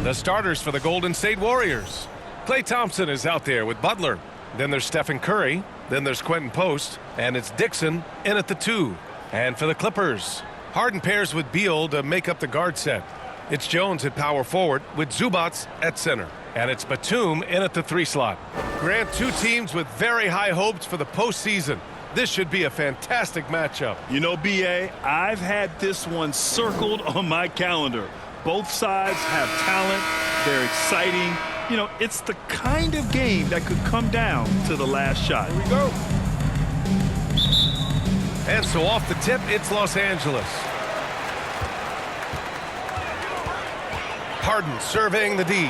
The starters for the Golden State Warriors. Klay Thompson is out there with Butler. Then there's Stephen Curry. Then there's Quentin Post. And it's Dixon in at the 2. And for the Clippers, Harden pairs with Beal to make up the guard set. It's Jones at power forward with Zubats at center. And it's Batum in at the 3 slot. Grant, two teams with very high hopes for the postseason. This should be a fantastic matchup. You know, B.A., I've had this one circled on my calendar. Both sides have talent. They're exciting. You know, it's the kind of game that could come down to the last shot. Here we go. And so off the tip, it's Los Angeles. Harden surveying the D.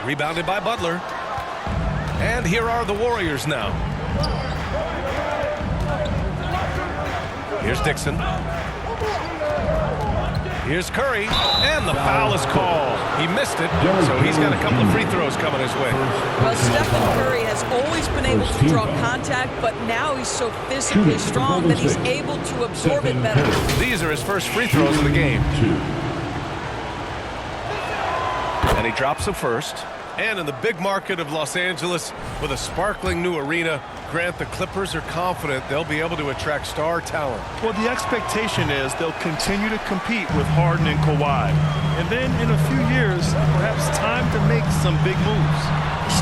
Rebounded by Butler. And here are the Warriors now. Here's Dixon. Here's Curry, and the foul is called. He missed it, so he's got a couple of free throws coming his way. Well, Stephen Curry has always been able to draw contact, but now he's so physically strong that he's able to absorb it better. These are his first free throws of the game. And he drops them first. And in the big market of Los Angeles, with a sparkling new arena, Grant, the Clippers are confident they'll be able to attract star talent. Well, the expectation is they'll continue to compete with Harden and Kawhi. And then in a few years, perhaps time to make some big moves.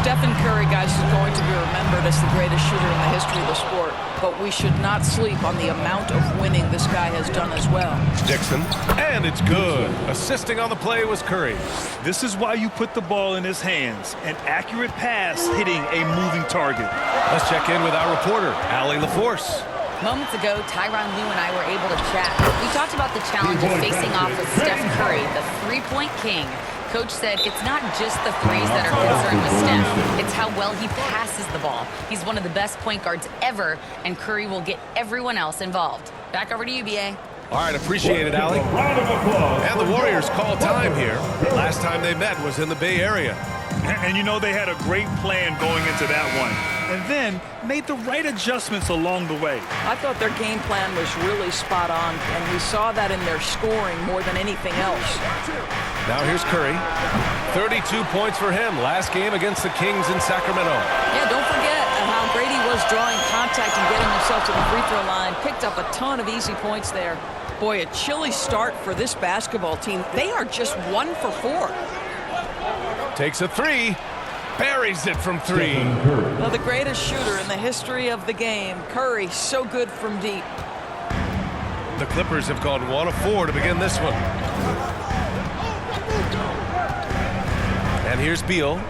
Stephen Curry, guys, is going to be remembered as the greatest shooter in the history of the sport. But we should not sleep on the amount of winning this guy has done as well. Dixon, and it's good. Assisting on the play was Curry. This is why you put the ball in his hands. An accurate pass hitting a moving target. Let's check in with our reporter, Allie LaForce. Moments ago, Tyronn Lue and I were able to chat. We talked about the challenge of facing off with Steph Curry, the three-point king. Coach said it's not just the threes that are concerned with Steph. It's how well he passes the ball. He's one of the best point guards ever, and Curry will get everyone else involved. Back over to you, B.A. All right, appreciate it, Allie. And the Warriors call time here. Last time they met was in the Bay Area. And you know, they had a great plan going into that one. And then made the right adjustments along the way. I thought their game plan was really spot on, and we saw that in their scoring more than anything else. Now here's Curry. 32 points for him last game against the Kings in Sacramento. Yeah, don't forget how great he was drawing contact and getting himself to the free throw line. Picked up a ton of easy points there. Boy, a chilly start for this basketball team. They are just 1 for 4. Takes a 3. Buries it from 3. Well, the greatest shooter in the history of the game. Curry, so good from deep. The Clippers have gone 1 of 4 to begin this one. And here's Beal,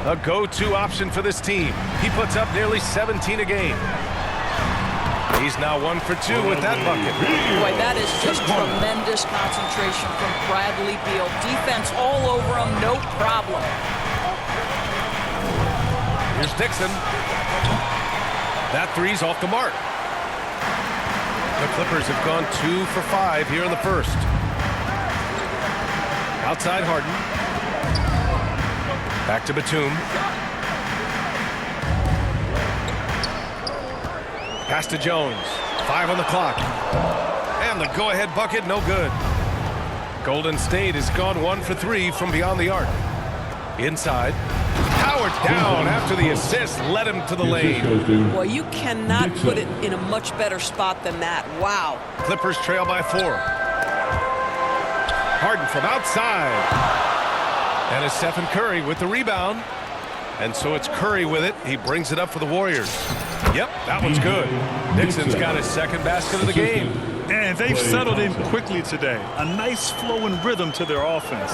a go-to option for this team. He puts up nearly 17 a game. He's now 1 for 2 with that bucket. Boy, that is just tremendous concentration from Bradley Beal. Defense all over him, no problem. Here's Dixon. That three's off the mark. The Clippers have gone 2 for 5 here in the first. Outside Harden. Back to Batum. Pass to Jones. 5 on the clock. And the go-ahead bucket, no good. Golden State has gone 1 for 3 from beyond the arc. Inside. Howard down after the assist led him to the lane. Well, you cannot put it in a much better spot than that. Wow. Clippers trail by 4. Harden from outside. And it's Stephen Curry with the rebound. And so it's Curry with it. He brings it up for the Warriors. Yep, that one's good. Dixon's got his second basket of the game. And they've settled in quickly today. A nice flow and rhythm to their offense.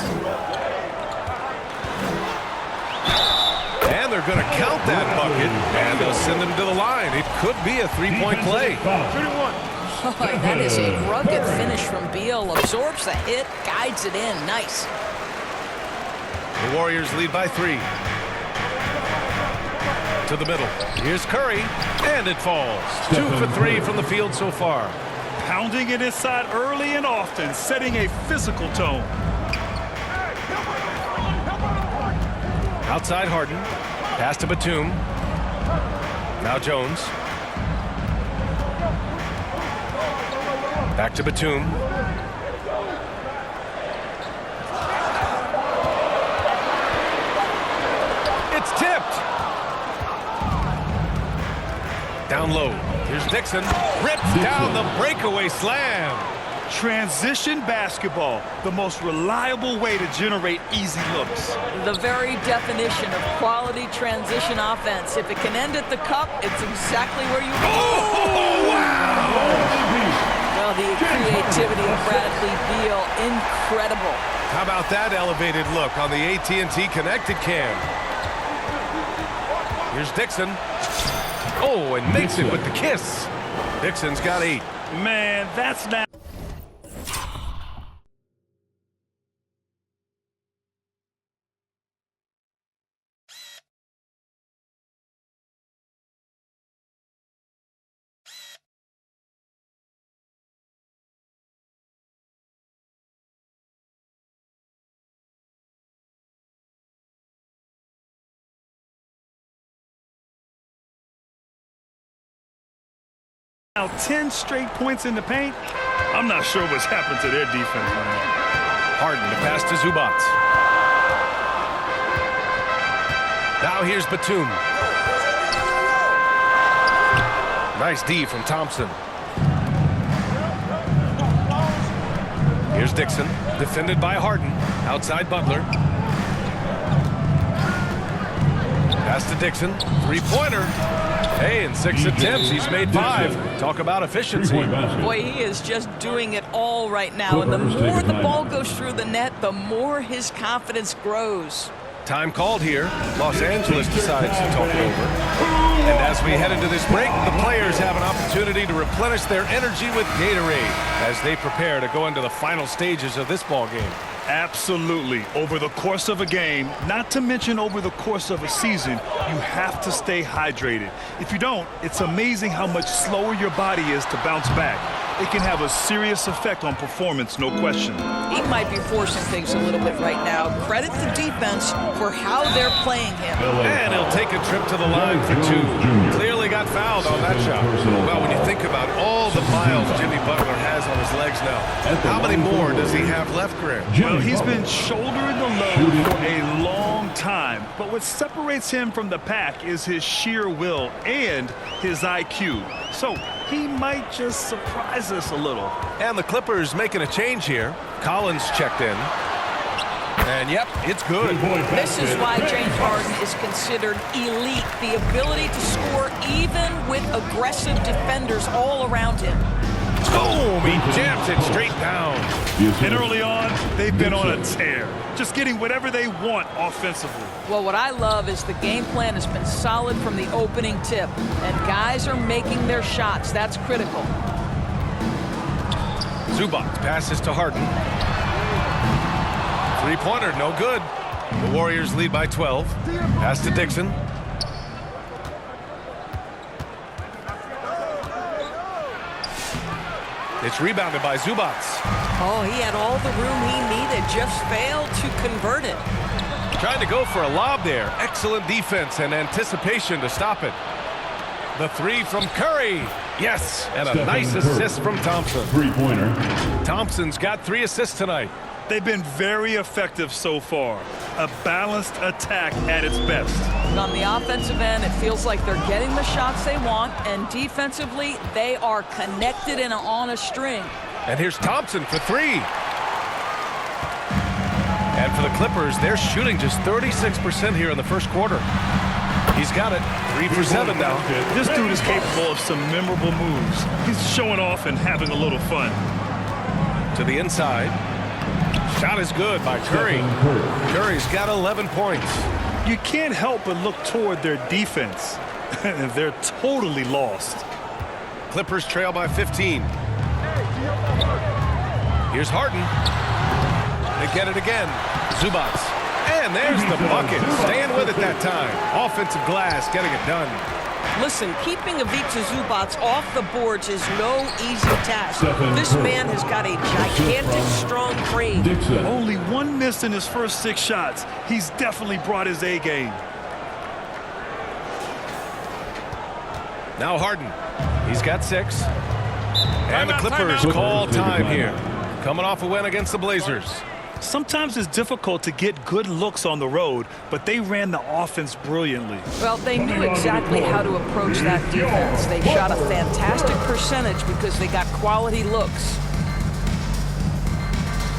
And they're going to count that bucket, and they'll send him to the line. It could be a three-point play. 31. Oh, that is a rugged finish from Beal. Absorbs the hit, guides it in. Nice. The Warriors lead by 3. To the middle. Here's Curry, and it falls. 2 for 3 from the field so far. Pounding it inside early and often, setting a physical tone. Outside Harden. Pass to Batum. Now Jones. Back to Batum. down low. Here's Dixon. Rips down the breakaway slam. Transition basketball, the most reliable way to generate easy looks. The very definition of quality transition offense. If it can end at the cup, it's exactly where you go. Oh, wow! Well, the creativity of Bradley Beal, incredible. How about that elevated look on the AT&T connected cam? Here's Dixon. Oh, and makes it with the kiss. Dixon's got 8. Man, that's not... Now 10 straight points in the paint. I'm not sure what's happened to their defense, man. Harden to pass to Zubac. Now here's Batum. Nice D from Thompson. Here's Dixon, defended by Harden. Outside Butler. Pass to Dixon. Three-pointer. Hey, in 6 attempts, he's made 5. Talk about efficiency. Boy, he is just doing it all right now. And the more the ball goes through the net, the more his confidence grows. Time called here. Los Angeles decides to talk it over. And as we head into this break, the players have an opportunity to replenish their energy with Gatorade as they prepare to go into the final stages of this ball game. Absolutely. Over the course of a game, not to mention over the course of a season, you have to stay hydrated. If you don't, it's amazing how much slower your body is to bounce back. It can have a serious effect on performance, no question. He might be forcing things a little bit right now. Credit the defense for how they're playing him. And he'll take a trip to the line for 2. Clearly got fouled on that shot. Well, when you think about all the miles Jimmy Butler has on his legs now, how many more does he have left, Graham? Well, he's been shouldering the load for a long time. But what separates him from the pack is his sheer will and his IQ. So he might just surprise us a little. And the Clippers making a change here. Collins checked in. And yep, it's good. This is why James Harden is considered elite. The ability to score even with aggressive defenders all around him. Boom! He jams it straight down. And early on, they've been on a tear. Just getting whatever they want offensively. Well, what I love is the game plan has been solid from the opening tip. And guys are making their shots. That's critical. Zubac passes to Harden. Three-pointer, no good. The Warriors lead by 12. Pass to Dixon. It's rebounded by Zubac. Oh, he had all the room he needed, just failed to convert it. Trying to go for a lob there. Excellent defense and anticipation to stop it. The 3 from Curry. Yes, and a nice assist from Thompson. Three-pointer. Thompson's got 3 assists tonight. They've been very effective so far. A balanced attack at its best. On the offensive end, it feels like they're getting the shots they want, and defensively, they are connected and on a string. And here's Thompson for 3. And for the Clippers, they're shooting just 36% here in the first quarter. He's got it. 3 for 7 now. This dude is capable of some memorable moves. He's showing off and having a little fun. To the inside. Shot is good by Curry. Curry's got 11 points. You can't help but look toward their defense. They're totally lost. Clippers trail by 15. Here's Harden. They get it again. Zubac. And there's the bucket. Staying with it that time. Offensive glass getting it done. Listen, keeping Ivica Zubac off the boards is no easy task. This man has got a gigantic, strong frame. Only 1 miss in his first 6 shots. He's definitely brought his A game. Now Harden. He's got 6. And the Clippers call time here. Coming off a win against the Blazers. Sometimes it's difficult to get good looks on the road, but they ran the offense brilliantly. Well, they knew exactly how to approach that defense. They shot a fantastic percentage because they got quality looks.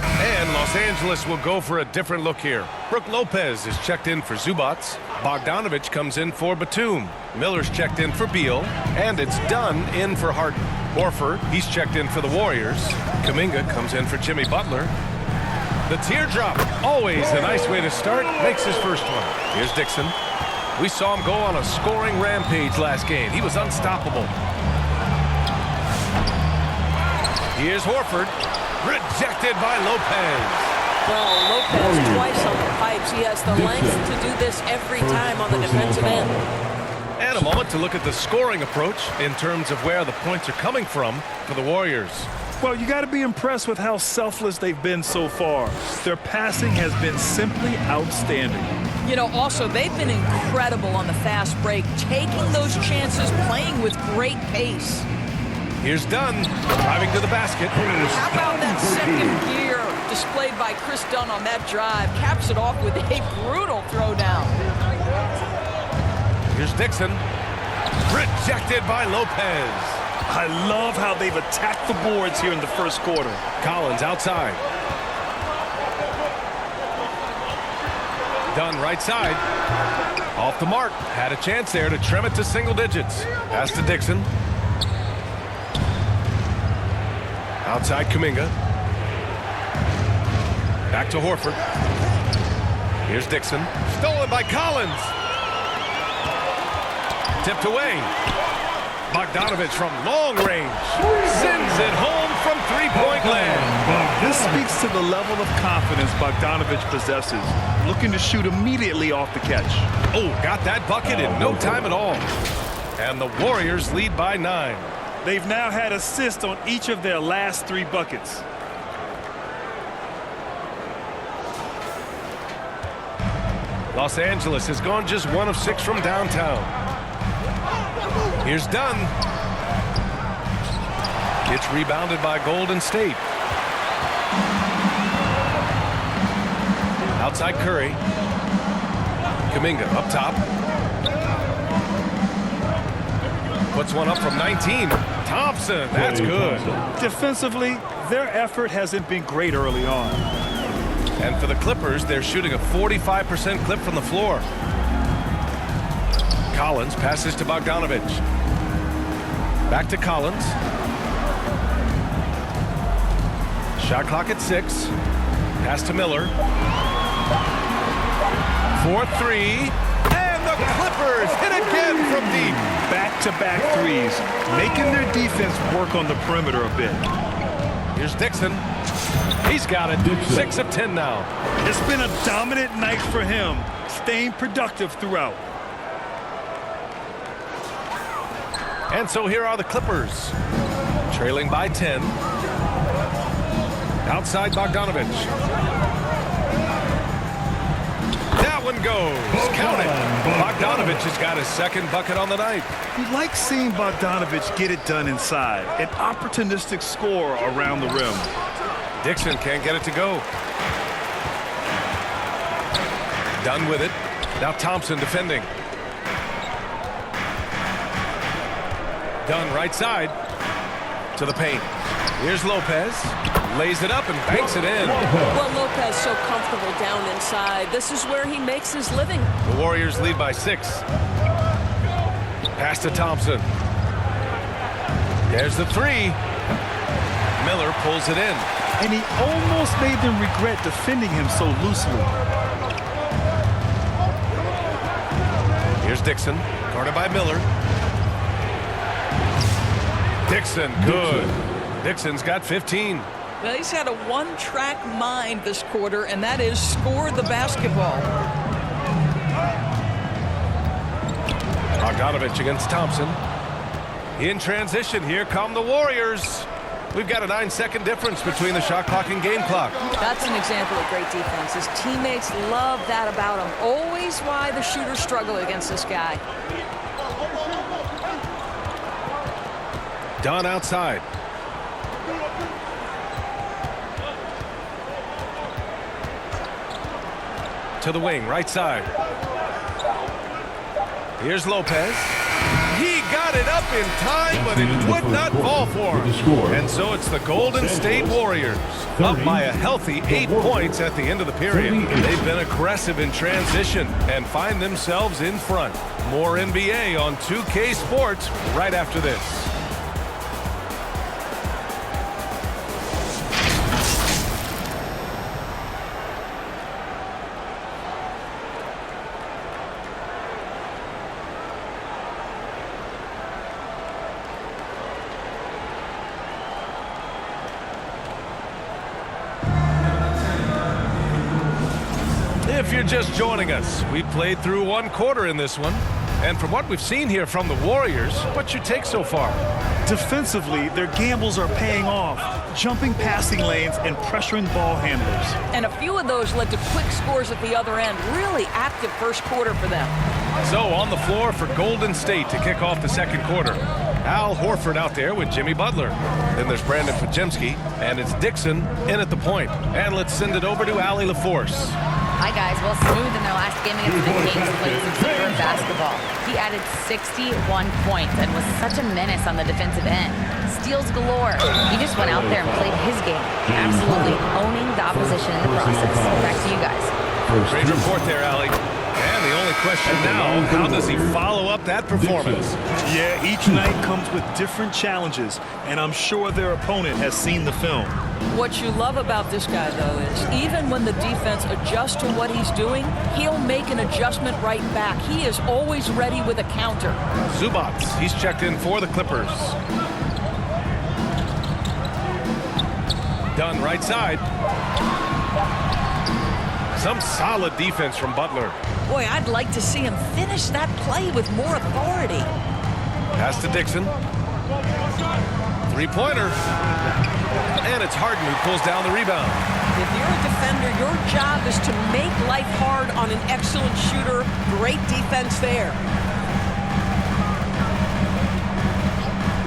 And Los Angeles will go for a different look here. Brooke Lopez is checked in for Zubats. Bogdanovich comes in for Batum. Miller's checked in for Beal. And it's Dunn in for Harden. Horford, he's checked in for the Warriors. Kuminga comes in for Jimmy Butler. The teardrop, always a nice way to start, makes his first one. Here's Dixon. We saw him go on a scoring rampage last game. He was unstoppable. Here's Horford. Rejected by Lopez. Well, Lopez twice on the pipes. He has the length to do this every time on the defensive end. And a moment to look at the scoring approach in terms of where the points are coming from for the Warriors. Well, you got to be impressed with how selfless they've been so far. Their passing has been simply outstanding. You know, also, they've been incredible on the fast break, taking those chances, playing with great pace. Here's Dunn, driving to the basket. How about that second gear displayed by Chris Dunn on that drive? Caps it off with a brutal throwdown. Here's Dixon. Rejected by Lopez. I love how they've attacked the boards here in the first quarter. Collins outside. Dunn right side. Off the mark. Had a chance there to trim it to single digits. Pass to Dixon. Outside Kuminga. Back to Horford. Here's Dixon. Stolen by Collins. Tipped away. Bogdanovich from long range. Sends it home from three-point land. This speaks to the level of confidence Bogdanovich possesses. Looking to shoot immediately off the catch. Oh, got that bucket in no time at all. And the Warriors lead by 9. They've now had assists on each of their last 3 buckets. Los Angeles has gone just 1 of 6 from downtown. Here's Dunn. It's rebounded by Golden State. Outside Curry. Kuminga up top. Puts one up from 19. Thompson, that's good. Defensively, their effort hasn't been great early on. And for the Clippers, they're shooting a 45% clip from the floor. Collins passes to Bogdanovich. Back to Collins. Shot clock at 6. Pass to Miller. 4-3. And the Clippers hit again from deep. Back-to-back threes, making their defense work on the perimeter a bit. Here's Dixon. He's got it. 6 of 10 now. It's been a dominant night for him, staying productive throughout. And so here are the Clippers, trailing by 10. Outside Bogdanovich. That one goes. Count it. Bogdanovich has got his second bucket on the night. You like seeing Bogdanovich get it done inside. An opportunistic score around the rim. Dixon can't get it to go. Done with it. Now Thompson defending. Dunn right side to the paint. Here's Lopez. Lays it up and banks it in. Well, Lopez so comfortable down inside. This is where he makes his living. The Warriors lead by 6. Pass to Thompson. There's the 3. Miller pulls it in. And he almost made them regret defending him so loosely. Here's Dixon, guarded by Miller. Dixon, good. Dixon's got 15. Well, he's had a one-track mind this quarter, and that is score the basketball. Bogdanovich against Thompson. In transition, here come the Warriors. We've got a 9-second difference between the shot clock and game clock. That's an example of great defense. His teammates love that about him. Always why the shooters struggle against this guy. Dunn outside. to the wing, right side. Here's Lopez. He got it up in time, but it would not fall for him. And so it's the Golden State Warriors up by a healthy 8 points at the end of the period. They've been aggressive in transition and find themselves in front. More NBA on 2K Sports right after this. If you're just joining us, we played through 1 quarter in this one. And from what we've seen here from the Warriors, what's your take so far? Defensively, their gambles are paying off, jumping passing lanes and pressuring ball handlers. And a few of those led to quick scores at the other end. Really active first quarter for them. So on the floor for Golden State to kick off the second quarter. Al Horford out there with Jimmy Butler. Then there's Brandon Podziemski, and it's Dixon in at the point. And let's send it over to Allie LaForce. Hi, guys. Well, Smooth in their last game against the Kings played some superb basketball. He added 61 points and was such a menace on the defensive end. Steals galore. He just went out there and played his game, absolutely owning the opposition in the process. Back to you guys. Great report there, Allie. And the only question now, how does he follow up that performance? Yeah, each night comes with different challenges, and I'm sure their opponent has seen the film. What you love about this guy, though, is even when the defense adjusts to what he's doing, he'll make an adjustment right back. He is always ready with a counter. Zubac, he's checked in for the Clippers. Dunn right side. Some solid defense from Butler. Boy, I'd like to see him finish that play with more authority. Pass to Dixon. Three-pointer. And it's Harden who pulls down the rebound. If you're a defender, your job is to make life hard on an excellent shooter. Great defense there.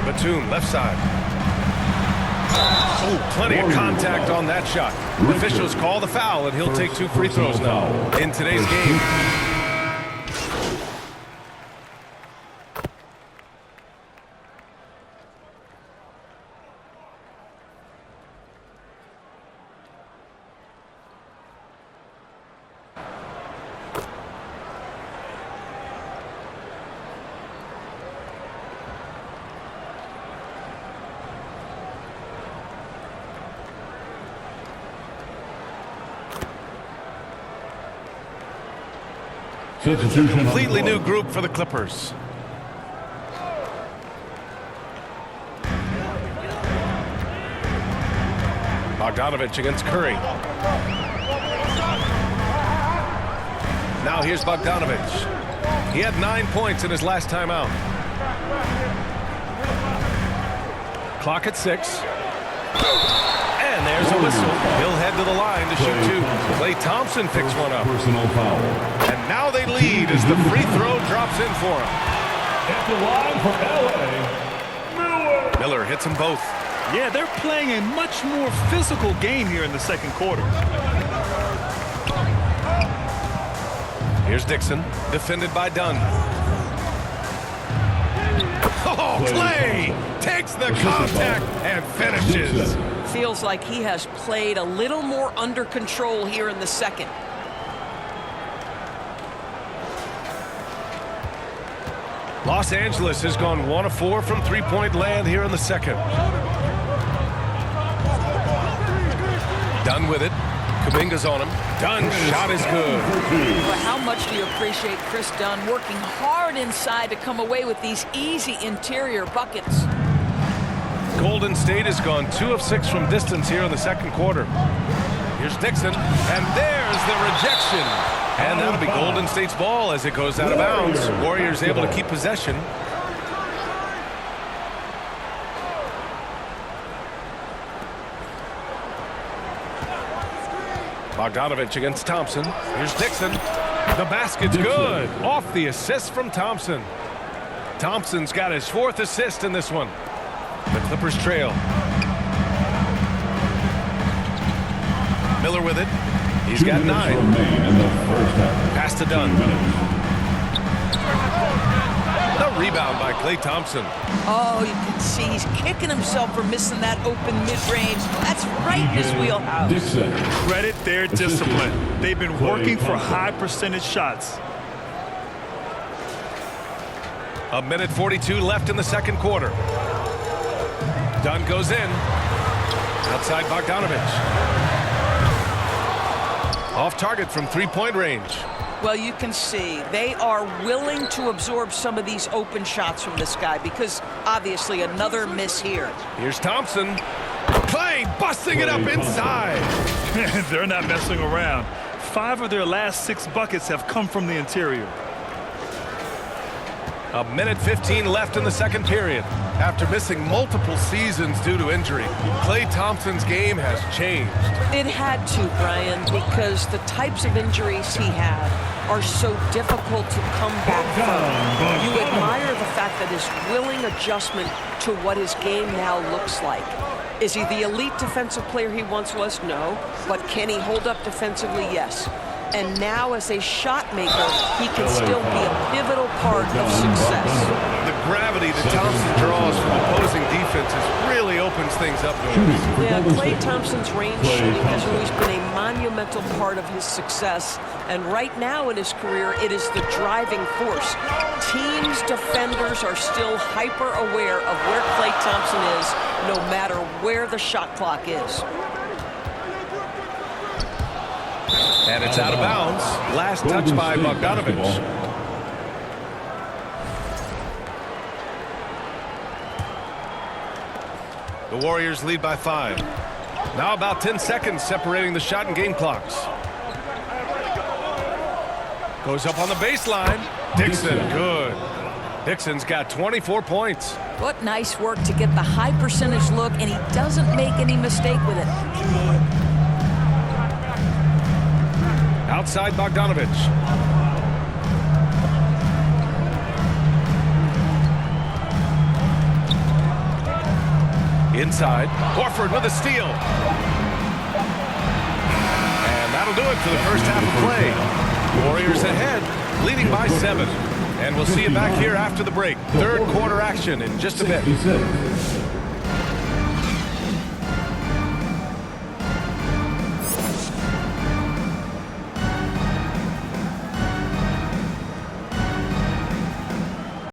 Batum, left side. Oh, plenty of contact on that shot. Officials call the foul, and he'll take 2 free throws now in today's game. Completely new group for the Clippers. Bogdanovich against Curry. Now here's Bogdanovich. He had 9 points in his last time out. Clock at 6. And there's a whistle. He'll head to the line to shoot 2. Klay Thompson picks one up. Personal foul. And now they lead as the free throw drops in for him. At the line for LA, Miller hits them both. Yeah, they're playing a much more physical game here in the second quarter. Here's Dixon, defended by Dunn. Oh, Klay takes the contact and finishes. Feels like he has played a little more under control here in the second. Los Angeles has gone 1 of 4 from three-point land here in the second. Dunn with it. Kuminga's on him. Dunn shot is good. But how much do you appreciate Chris Dunn working hard inside to come away with these easy interior buckets? Golden State has gone 2 of 6 from distance here in the second quarter. Here's Dixon, and there's the rejection. And that'll be Golden State's ball as it goes out of bounds. Warriors able to keep possession. Bogdanovich against Thompson. Here's Dixon. The basket's good. Off the assist from Thompson. Thompson's got his 4th assist in this one. The Clippers trail. Miller with it. He's got 9. In the first half. Pass to Dunn. The rebound by Klay Thompson. Oh, you can see he's kicking himself for missing that open mid-range. That's right in his wheelhouse. Dixon. Credit their discipline. They've been working for high percentage shots. A minute 42 left in the second quarter. Dunn goes in. Outside Bogdanovich. Off target from three-point range. Well, you can see they are willing to absorb some of these open shots from this guy because obviously another miss here. Here's Thompson. Klay busting it up inside. They're not messing around. 5 of their last 6 buckets have come from the interior. A minute 15 left in the second period. After missing multiple seasons due to injury, Klay Thompson's game has changed. It had to, Brian, because the types of injuries he had are so difficult to come back from. You admire the fact that his willing adjustment to what his game now looks like. Is he the elite defensive player he once was? No. But can he hold up defensively? Yes. And now as a shot maker, he can still be a pivotal part of success. The gravity that Thompson draws from opposing defenses really opens things up for him. Yeah, Klay Thompson's range shooting has always been a monumental part of his success. And right now in his career, it is the driving force. Teams' defenders are still hyper aware of where Klay Thompson is, no matter where the shot clock is. And it's out of bounds. Last touch by Bogdanovich. The Warriors lead by 5. Now about 10 seconds separating the shot and game clocks. Goes up on the baseline. Dixon, good. Dixon's got 24 points. What nice work to get the high percentage look, and he doesn't make any mistake with it. Outside Bogdanovich. Inside. Horford with a steal. And that'll do it for the first half of play. Warriors ahead, leading by 7. And we'll see you back here after the break. Third quarter action in just a bit. 66.